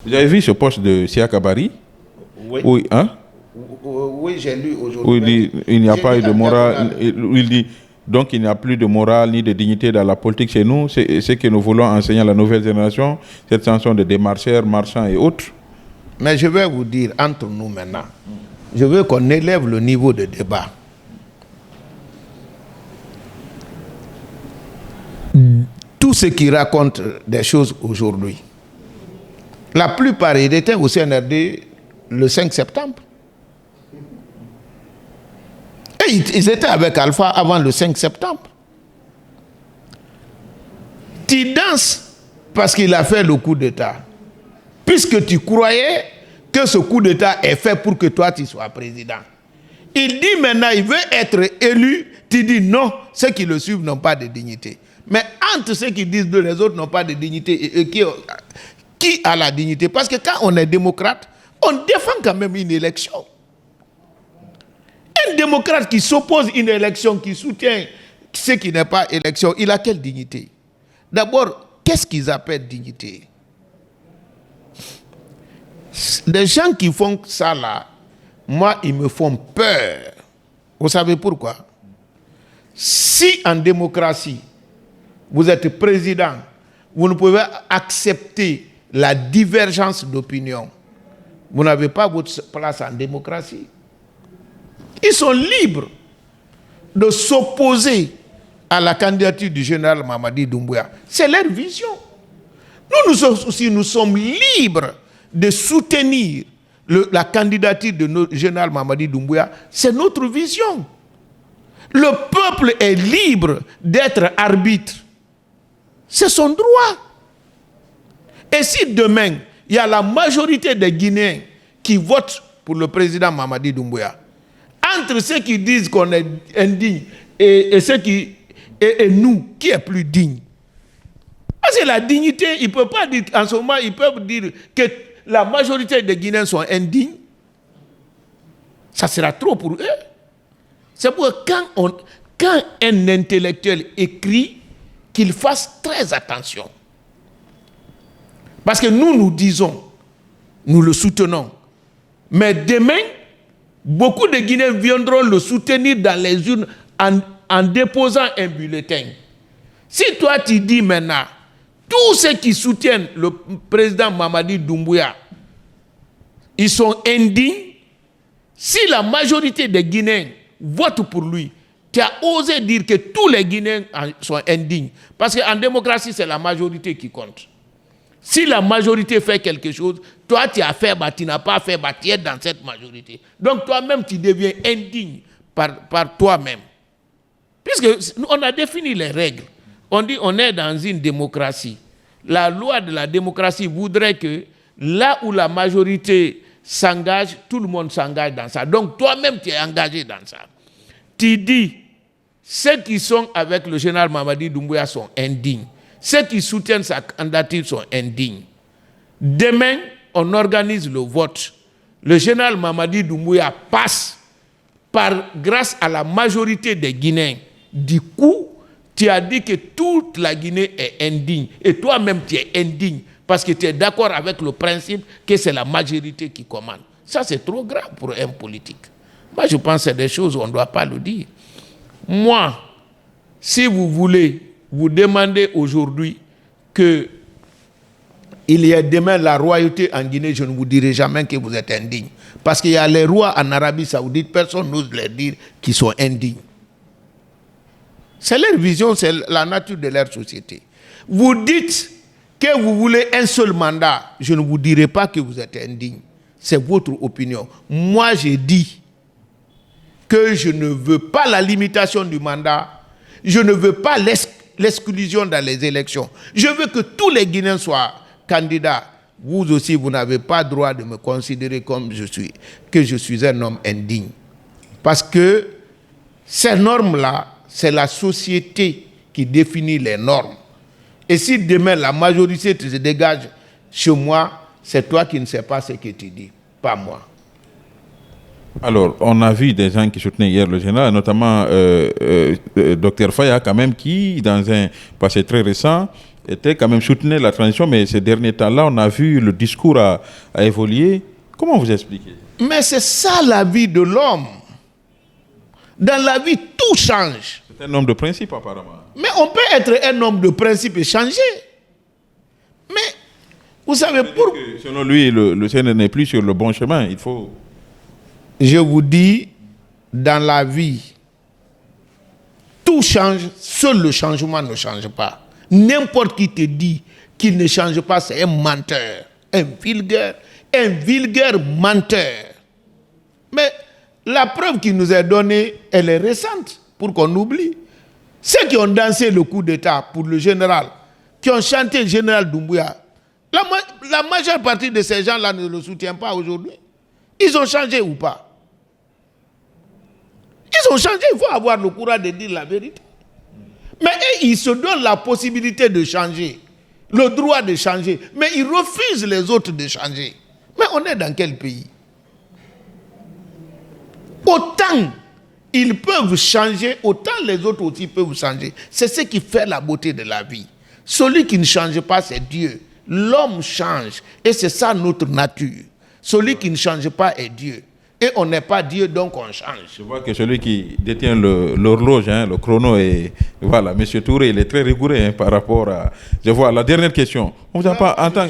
Vous avez vu ce poste de Sia Kabari? Oui. Oui, hein? Oui, j'ai lu aujourd'hui. Où il n'y a pas eu de morale. Où il dit donc il n'y a plus de morale ni de dignité dans la politique chez nous. C'est ce que nous voulons enseigner à la nouvelle génération, cette chanson de démarcheurs, marchands et autres. Mais je vais vous dire, entre nous maintenant, je veux qu'on élève le niveau de débat. Tous ceux qui racontent des choses aujourd'hui, la plupart, ils étaient au CNRD le 5 septembre. Et ils étaient avec Alpha avant le 5 septembre. Tu danses parce qu'il a fait le coup d'État. Puisque tu croyais que ce coup d'État est fait pour que toi tu sois président. Il dit maintenant, il veut être élu. Tu dis non, ceux qui le suivent n'ont pas de dignité. Mais entre ceux qui disent que les autres n'ont pas de dignité et qui a la dignité? Parce que quand on est démocrate, on défend quand même une élection. Un démocrate qui s'oppose à une élection, qui soutient ce qui n'est pas élection, il a quelle dignité? D'abord, qu'est-ce qu'ils appellent dignité? Les gens qui font ça là, moi, ils me font peur. Vous savez pourquoi? Si en démocratie, vous êtes président, vous ne pouvez accepter la divergence d'opinion, vous n'avez pas votre place en démocratie. Ils sont libres de s'opposer à la candidature du général Mamadi Doumbouya. C'est leur vision. Nous sommes libres de soutenir la candidature de notre général Mamadi Doumbouya. C'est notre vision. Le peuple est libre d'être arbitre. C'est son droit. Et si demain, il y a la majorité des Guinéens qui votent pour le président Mamadi Doumbouya, entre ceux qui disent qu'on est indigne et ceux qui et nous, qui est plus digne? Parce que la dignité, ils ne peuvent pas dire, en ce moment, ils peuvent dire que la majorité des Guinéens sont indignes. Ça sera trop pour eux. C'est pourquoi quand un intellectuel écrit, qu'il fasse très attention. Parce que nous disons, nous le soutenons. Mais demain, beaucoup de Guinéens viendront le soutenir dans les urnes en déposant un bulletin. Si toi tu dis maintenant, tous ceux qui soutiennent le président Mamadi Doumbouya, ils sont indignes, si la majorité des Guinéens votent pour lui, tu as osé dire que tous les Guinéens sont indignes. Parce qu'en démocratie, c'est la majorité qui compte. Si la majorité fait quelque chose, toi tu as fait, tu n'as pas fait, tu es dans cette majorité. Donc toi-même, tu deviens indigne par toi-même. Puisque on a défini les règles. On dit on est dans une démocratie. La loi de la démocratie voudrait que là où la majorité s'engage, tout le monde s'engage dans ça. Donc toi-même, tu es engagé dans ça. Tu dis, ceux qui sont avec le général Mamadi Doumbouya sont indignes. Ceux qui soutiennent sa candidature sont indignes. Demain, on organise le vote. Le général Mamadi Doumbouya passe grâce à la majorité des Guinéens. Du coup, tu as dit que toute la Guinée est indigne. Et toi-même, tu es indigne. Parce que tu es d'accord avec le principe que c'est la majorité qui commande. Ça, c'est trop grave pour un politique. Moi, je pense que c'est des choses où on ne doit pas le dire. Moi, si vous voulez vous demander aujourd'hui qu'il y ait demain la royauté en Guinée, je ne vous dirai jamais que vous êtes indigne. Parce qu'il y a les rois en Arabie Saoudite, personne n'ose leur dire qu'ils sont indignes. C'est leur vision, c'est la nature de leur société. Vous dites que vous voulez un seul mandat, je ne vous dirai pas que vous êtes indigne. C'est votre opinion. Moi, j'ai dit que je ne veux pas la limitation du mandat, je ne veux pas l'exclusion dans les élections. Je veux que tous les Guinéens soient candidats. Vous aussi, vous n'avez pas droit de me considérer comme que je suis un homme indigne. Parce que ces normes-là, c'est la société qui définit les normes. Et si demain la majorité se dégage chez moi, c'est toi qui ne sais pas ce que tu dis, pas moi. Alors, on a vu des gens qui soutenaient hier le général, notamment Dr Faya, quand même, qui, dans un passé très récent, était quand même soutenait la transition, mais ces derniers temps-là, on a vu le discours a évolué. Comment vous expliquez? Mais c'est ça la vie de l'homme. Dans la vie, tout change. C'est un homme de principe, apparemment. Mais on peut être un homme de principe et changer. Mais, vous savez, Selon lui, le Sénégal n'est plus sur le bon chemin. Il faut... Je vous dis, dans la vie, tout change, seul le changement ne change pas. N'importe qui te dit qu'il ne change pas, c'est un menteur, un vulgaire menteur. Mais la preuve qu'il nous est donnée, elle est récente, pour qu'on oublie. Ceux qui ont dansé le coup d'État pour le général, qui ont chanté le général Doumbouya, la majeure partie de ces gens-là ne le soutiennent pas aujourd'hui. Ils ont changé ou pas? Ils ont changé, il faut avoir le courage de dire la vérité. Mais ils se donnent la possibilité de changer, le droit de changer, mais ils refusent les autres de changer. Mais on est dans quel pays? Autant ils peuvent changer, autant les autres aussi peuvent changer. C'est ce qui fait la beauté de la vie. Celui qui ne change pas, c'est Dieu. L'homme change, et c'est ça notre nature. Celui qui ne change pas est Dieu. Et on n'est pas Dieu, donc on change. Je vois que celui qui détient l'horloge, le chrono, et voilà, M. Touré, il est très rigoureux par rapport à... Je vois, la dernière question. On vous a pas entendu.